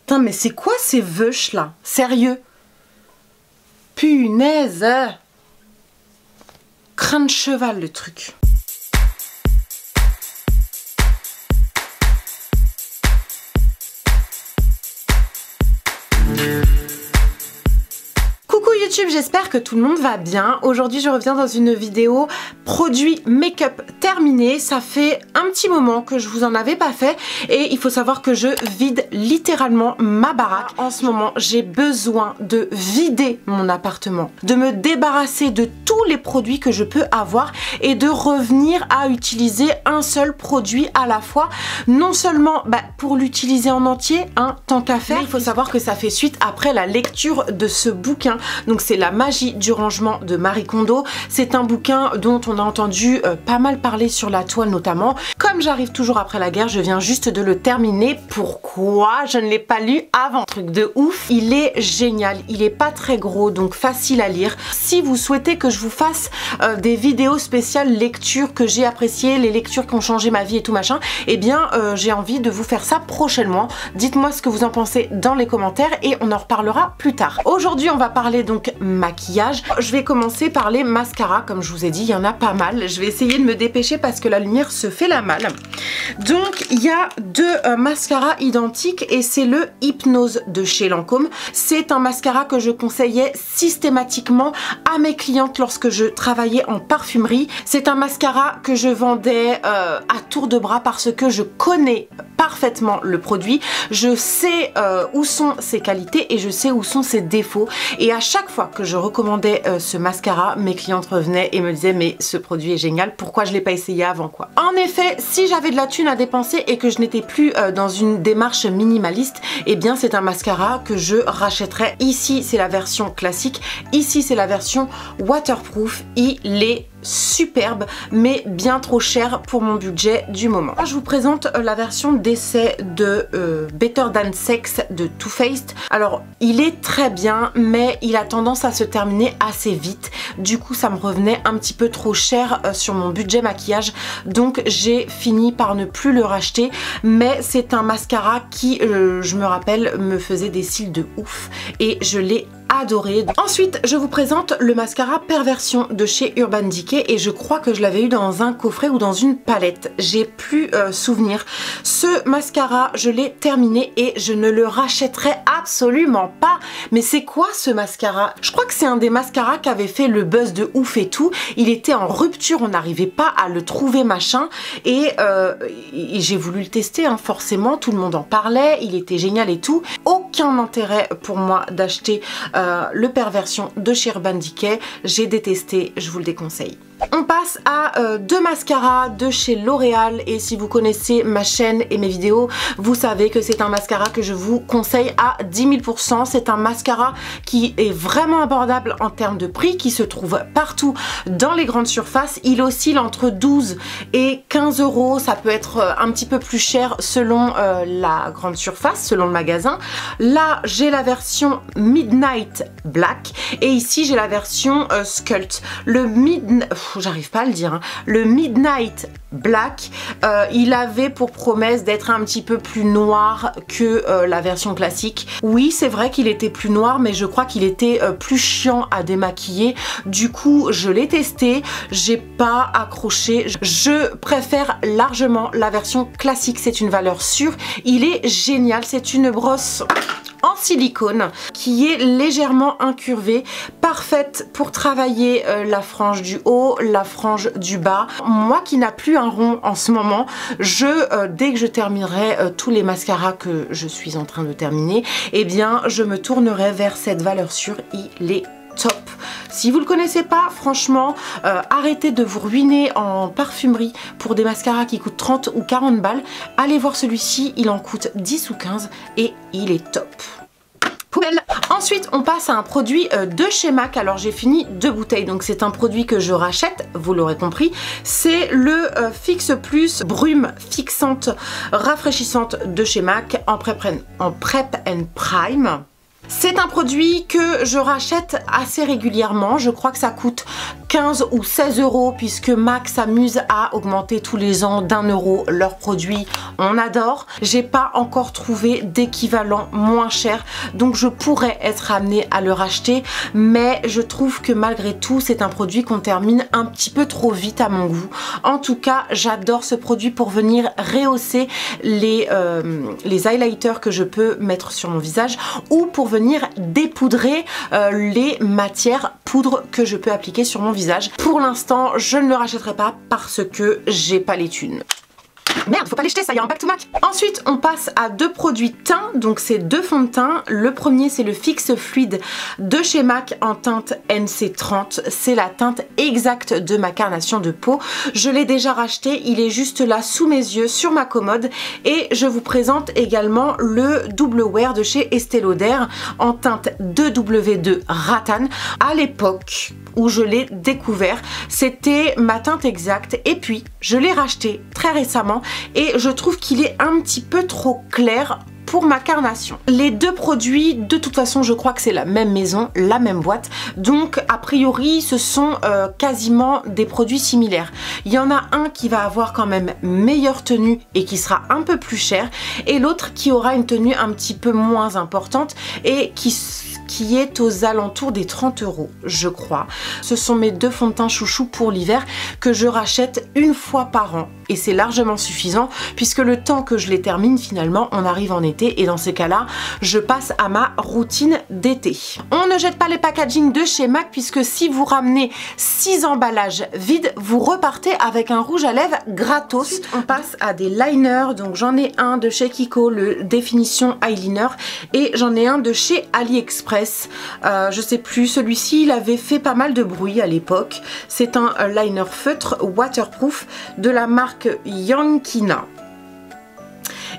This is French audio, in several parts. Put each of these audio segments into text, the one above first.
Putain, mais c'est quoi ces veuches là? Sérieux? Punaise! Crin de cheval le truc. Coucou YouTube, j'espère que tout le monde va bien. Aujourd'hui je reviens dans une vidéo produit make-up terminé. Ça fait un petit moment que je vous en avais pas fait et il faut savoir que je vide littéralement ma baraque. En ce moment j'ai besoin de vider mon appartement, de me débarrasser de tous les produits que je peux avoir et de revenir à utiliser un seul produit à la fois. Non seulement pour l'utiliser en entier, tant qu'à faire, mais il faut savoir que ça fait suite après la lecture de ce bouquin. Donc c'est La magie du rangement de Marie Kondo. C'est un bouquin dont on a entendu pas mal parler sur la toile notamment. Comme j'arrive toujours après la guerre, je viens juste de le terminer. Pourquoi je ne l'ai pas lu avant? Truc de ouf. Il est génial, il est pas très gros donc facile à lire. Si vous souhaitez que je vous fasse des vidéos spéciales lectures que j'ai appréciées, les lectures qui ont changé ma vie et tout machin, eh bien j'ai envie de vous faire ça prochainement. Dites-moi ce que vous en pensez dans les commentaires et on en reparlera plus tard. Aujourd'hui on va parler donc maquillage. Je vais commencer par les mascaras. Comme je vous ai dit, il y en a pas mal. Je vais essayer de me dépêcher parce que la lumière se fait la malle. Donc il y a deux mascaras identiques et c'est le Hypnose de chez Lancôme. C'est un mascara que je conseillais systématiquement à mes clientes lorsque je travaillais en parfumerie. C'est un mascara que je vendais à tour de bras parce que je connais parfaitement le produit. Je sais où sont ses qualités et je sais où sont ses défauts. Et à chaque fois que je recommandais ce mascara, mes clientes revenaient et me disaient mais ce produit est génial, pourquoi je l'ai pas essayé avant quoi. En effet, si j'avais de la thune à dépenser et que je n'étais plus dans une démarche minimaliste, eh bien c'est un mascara que je rachèterais. Ici c'est la version classique, ici c'est la version waterproof. Il est superbe mais bien trop cher pour mon budget du moment. Je vous présente la version d'essai de Better Than Sex de Too Faced. Alors il est très bien mais il a tendance à se terminer assez vite, du coup ça me revenait un petit peu trop cher sur mon budget maquillage, donc j'ai fini par ne plus le racheter. Mais c'est un mascara qui je me rappelle me faisait des cils de ouf et je l'ai adoré. Ensuite je vous présente le mascara Perversion de chez Urban Decay et je crois que je l'avais eu dans un coffret ou dans une palette, j'ai plus souvenir. Ce mascara je l'ai terminé et je ne le rachèterai absolument pas. Mais c'est quoi ce mascara? Je crois que c'est un des mascaras qui avait fait le buzz de ouf et tout. Il était en rupture, on n'arrivait pas à le trouver machin et j'ai voulu le tester forcément, tout le monde en parlait, il était génial et tout. Aucun intérêt pour moi d'acheter le Perversion de chez Urban Decay, j'ai détesté, je vous le déconseille. On passe à deux mascaras de chez L'Oréal et si vous connaissez ma chaîne et mes vidéos, vous savez que c'est un mascara que je vous conseille à 10 000%. C'est un mascara qui est vraiment abordable en termes de prix, qui se trouve partout dans les grandes surfaces. Il oscille entre 12 et 15 euros, ça peut être un petit peu plus cher selon la grande surface, selon le magasin. Là j'ai la version Midnight Black et ici j'ai la version Sculpt. J'arrive pas à le dire, le Midnight Black, il avait pour promesse d'être un petit peu plus noir que la version classique. Oui, c'est vrai qu'il était plus noir, mais je crois qu'il était plus chiant à démaquiller. Du coup, je l'ai testé, j'ai pas accroché. Je préfère largement la version classique, c'est une valeur sûre. Il est génial, c'est une brosse en silicone qui est légèrement incurvée, parfaite pour travailler la frange du haut, la frange du bas. Moi qui n'a plus un rond en ce moment, dès que je terminerai tous les mascaras que je suis en train de terminer, eh bien je me tournerai vers cette valeur sûre. Il est top. Si vous le connaissez pas, franchement, arrêtez de vous ruiner en parfumerie pour des mascaras qui coûtent 30 ou 40 balles. Allez voir celui-ci, il en coûte 10 ou 15 et il est top. Poubelle. Ensuite on passe à un produit de chez MAC. Alors j'ai fini 2 bouteilles, donc c'est un produit que je rachète, vous l'aurez compris. C'est le Fix Plus brume fixante rafraîchissante de chez MAC en Prep and Prime. C'est un produit que je rachète assez régulièrement. Je crois que ça coûte 15 ou 16 euros puisque MAC s'amuse à augmenter tous les ans d'1 euro leurs produits. On adore. J'ai pas encore trouvé d'équivalent moins cher, donc je pourrais être amenée à le racheter, mais je trouve que malgré tout c'est un produit qu'on termine un petit peu trop vite à mon goût. En tout cas, j'adore ce produit pour venir rehausser les highlighters que je peux mettre sur mon visage ou pour venir dépoudrer les matières poudre que je peux appliquer sur mon visage. Pour l'instant, je ne le rachèterai pas parce que j'ai pas les thunes. Merde, faut pas les jeter, ça y est, un back to MAC. Ensuite, on passe à deux produits teint, donc c'est deux fonds de teint. Le premier, c'est le Fix Fluide de chez MAC en teinte NC30. C'est la teinte exacte de ma carnation de peau. Je l'ai déjà racheté, il est juste là sous mes yeux, sur ma commode. Et je vous présente également le Double Wear de chez Estée Lauder en teinte 2W2 Rattan. À l'époque où je l'ai découvert, c'était ma teinte exacte. Et puis, je l'ai racheté très récemment et je trouve qu'il est un petit peu trop clair pour ma carnation. Les deux produits, de toute façon, je crois que c'est la même maison, la même boîte, donc a priori ce sont quasiment des produits similaires. Il y en a un qui va avoir quand même meilleure tenue et qui sera un peu plus cher, et l'autre qui aura une tenue un petit peu moins importante et qui est aux alentours des 30 euros, je crois. Ce sont mes deux fonds de teint chouchou pour l'hiver que je rachète une fois par an. Et c'est largement suffisant puisque le temps que je les termine, finalement, on arrive en été et dans ces cas-là, je passe à ma routine d'été. On ne jette pas les packaging de chez MAC puisque si vous ramenez 6 emballages vides, vous repartez avec un rouge à lèvres gratos. Ensuite, on passe à des liners. Donc j'en ai un de chez Kiko, le Définition Eyeliner, et j'en ai un de chez AliExpress. Je sais plus, celui-ci il avait fait pas mal de bruit à l'époque. C'est un liner feutre waterproof de la marque Yankina.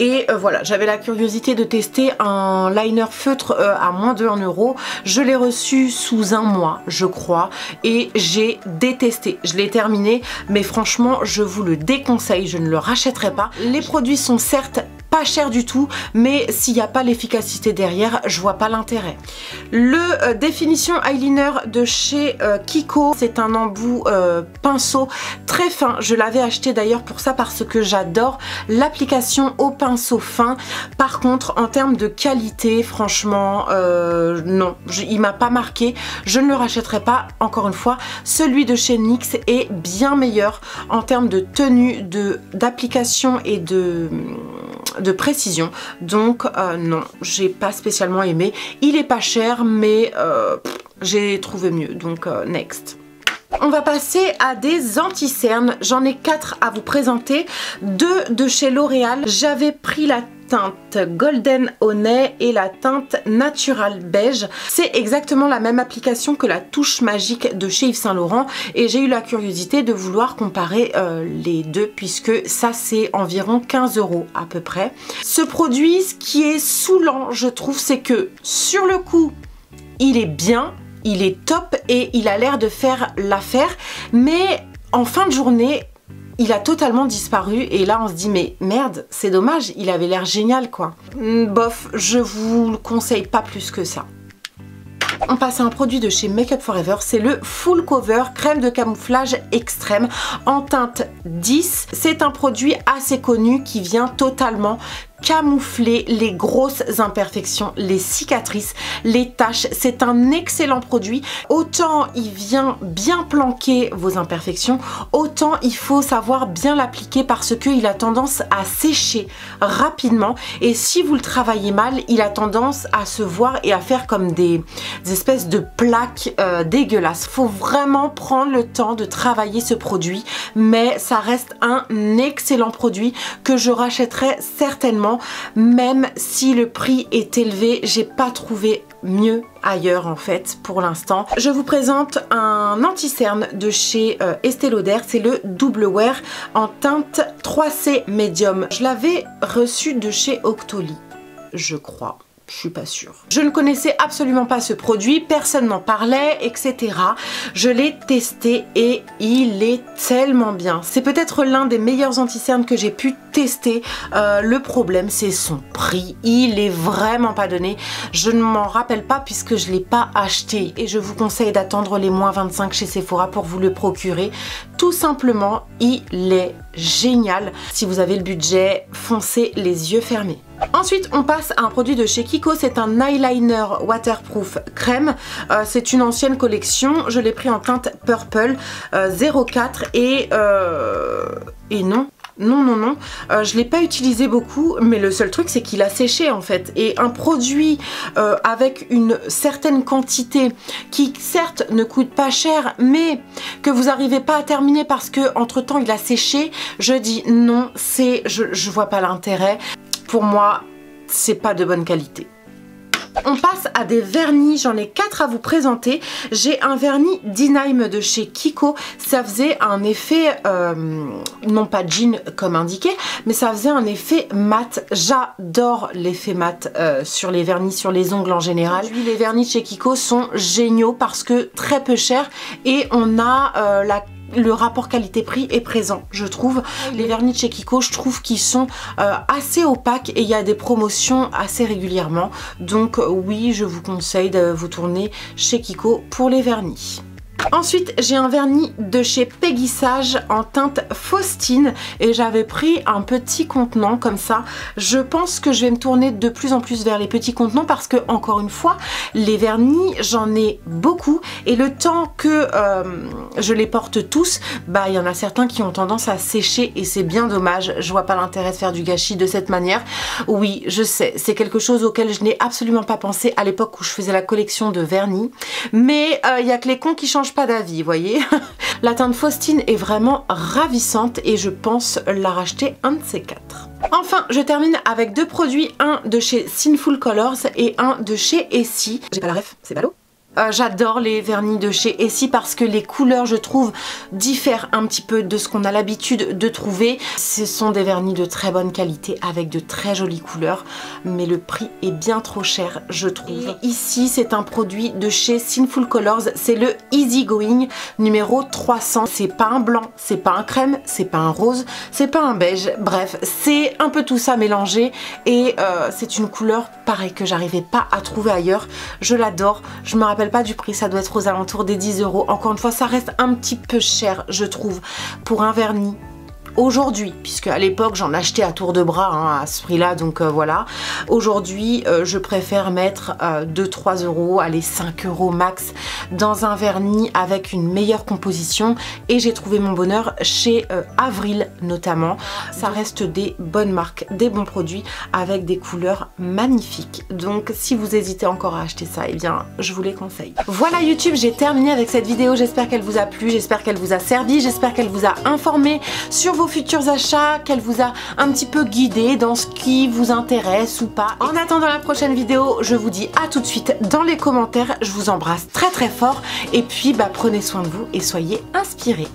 Et voilà, j'avais la curiosité de tester un liner feutre à moins de 1 euro. Je l'ai reçu sous un mois, je crois, et j'ai détesté. Je l'ai terminé, mais franchement, je vous le déconseille, je ne le rachèterai pas. Les produits sont certes pas cher du tout, mais s'il n'y a pas l'efficacité derrière, je vois pas l'intérêt. Le Définition Eyeliner de chez Kiko, c'est un embout pinceau très fin. Je l'avais acheté d'ailleurs pour ça parce que j'adore l'application au pinceau fin. Par contre, en termes de qualité, franchement, non, il m'a pas marqué. Je ne le rachèterai pas. Encore une fois, celui de chez NYX est bien meilleur en termes de tenue, d'application et de précision, donc non, j'ai pas spécialement aimé. Il est pas cher, mais j'ai trouvé mieux, donc next. On va passer à des anti-cernes. J'en ai 4 à vous présenter. 2 de chez L'Oréal. J'avais pris la teinte Golden Honey et la teinte Natural Beige. C'est exactement la même application que la touche magique de chez Yves Saint Laurent et j'ai eu la curiosité de vouloir comparer les deux puisque ça c'est environ 15 euros à peu près. Ce produit, ce qui est saoulant, je trouve, c'est que sur le coup, il est bien, il est top et il a l'air de faire l'affaire, mais en fin de journée, il a totalement disparu et là on se dit mais merde, c'est dommage, il avait l'air génial quoi. Bof, je vous le conseille pas plus que ça. On passe à un produit de chez Make Up For Ever, c'est le Full Cover crème de camouflage extrême en teinte 10. C'est un produit assez connu qui vient totalement camoufler les grosses imperfections, les cicatrices, les taches. C'est un excellent produit. Autant il vient bien planquer vos imperfections, autant il faut savoir bien l'appliquer parce qu'il a tendance à sécher rapidement et si vous le travaillez mal, il a tendance à se voir et à faire comme des espèces de plaques dégueulasses. Faut vraiment prendre le temps de travailler ce produit, mais ça reste un excellent produit que je rachèterai certainement. Même si le prix est élevé, j'ai pas trouvé mieux ailleurs en fait pour l'instant. Je vous présente un anti-cerne de chez Estée Lauder, c'est le Double Wear en teinte 3C Medium. Je l'avais reçu de chez Octoly, je crois. Je suis pas sûre. Je ne connaissais absolument pas ce produit, personne n'en parlait, etc. Je l'ai testé et il est tellement bien. C'est peut-être l'un des meilleurs anti-cernes que j'ai pu testé. Le problème c'est son prix, il est vraiment pas donné. Je ne m'en rappelle pas puisque je l'ai pas acheté et je vous conseille d'attendre les moins 25 chez Sephora pour vous le procurer. Tout simplement, il est génial. Si vous avez le budget, foncez les yeux fermés. Ensuite, on passe à un produit de chez Kiko, c'est un eyeliner waterproof crème. C'est une ancienne collection, je l'ai pris en teinte Purple 04 et non. Je l'ai pas utilisé beaucoup, mais le seul truc c'est qu'il a séché en fait. Et un produit avec une certaine quantité qui certes ne coûte pas cher, mais que vous n'arrivez pas à terminer parce que entre temps il a séché, je dis non, je vois pas l'intérêt. Pour moi, c'est pas de bonne qualité. On passe à des vernis, j'en ai 4 à vous présenter. J'ai un vernis d'Inheim de chez Kiko, ça faisait un effet, non pas jean comme indiqué, mais ça faisait un effet mat. J'adore l'effet mat sur les vernis, sur les ongles en général. Les vernis de chez Kiko sont géniaux parce que très peu cher et on a le rapport qualité-prix est présent, je trouve. Les vernis de chez Kiko, je trouve qu'ils sont assez opaques et il y a des promotions assez régulièrement. Donc oui, je vous conseille de vous tourner chez Kiko pour les vernis. Ensuite, j'ai un vernis de chez Peggy Sage en teinte Faustine et j'avais pris un petit contenant comme ça. Je pense que je vais me tourner de plus en plus vers les petits contenants parce que, encore une fois, les vernis, j'en ai beaucoup et le temps que je les porte tous, bah il y en a certains qui ont tendance à sécher et c'est bien dommage. Je vois pas l'intérêt de faire du gâchis de cette manière. Oui, je sais, c'est quelque chose auquel je n'ai absolument pas pensé à l'époque où je faisais la collection de vernis, mais il y a que les cons qui changent pas d'avis, vous voyez. La teinte Faustine est vraiment ravissante et je pense la racheter un de ces 4. Enfin, je termine avec 2 produits, un de chez Sinful Colors et un de chez Essie. J'ai pas la ref, c'est ballot. J'adore les vernis de chez Essie parce que les couleurs, je trouve, diffèrent un petit peu de ce qu'on a l'habitude de trouver. Ce sont des vernis de très bonne qualité avec de très jolies couleurs, mais le prix est bien trop cher, je trouve. Et ici, c'est un produit de chez Sinful Colors, c'est le Easy Going numéro 300. C'est pas un blanc, c'est pas un crème, c'est pas un rose, c'est pas un beige. Bref, c'est un peu tout ça mélangé et c'est une couleur, pareil, que j'arrivais pas à trouver ailleurs. Je l'adore, je me rappelle pas du prix, ça doit être aux alentours des 10 €. Encore une fois, ça reste un petit peu cher, je trouve, pour un vernis. Aujourd'hui, puisque à l'époque j'en achetais à tour de bras hein, à ce prix là, donc voilà. Aujourd'hui je préfère mettre 2-3 €, allez 5 € max dans un vernis avec une meilleure composition et j'ai trouvé mon bonheur chez Avril notamment. Ça reste des bonnes marques, des bons produits avec des couleurs magnifiques. Donc si vous hésitez encore à acheter ça, eh bien je vous les conseille. Voilà YouTube, j'ai terminé avec cette vidéo, j'espère qu'elle vous a plu, j'espère qu'elle vous a servi, j'espère qu'elle vous a informé sur vos futurs achats, qu'elle vous a un petit peu guidé dans ce qui vous intéresse ou pas. En attendant la prochaine vidéo, je vous dis à tout de suite dans les commentaires. Je vous embrasse très très fort et puis prenez soin de vous et soyez inspirés.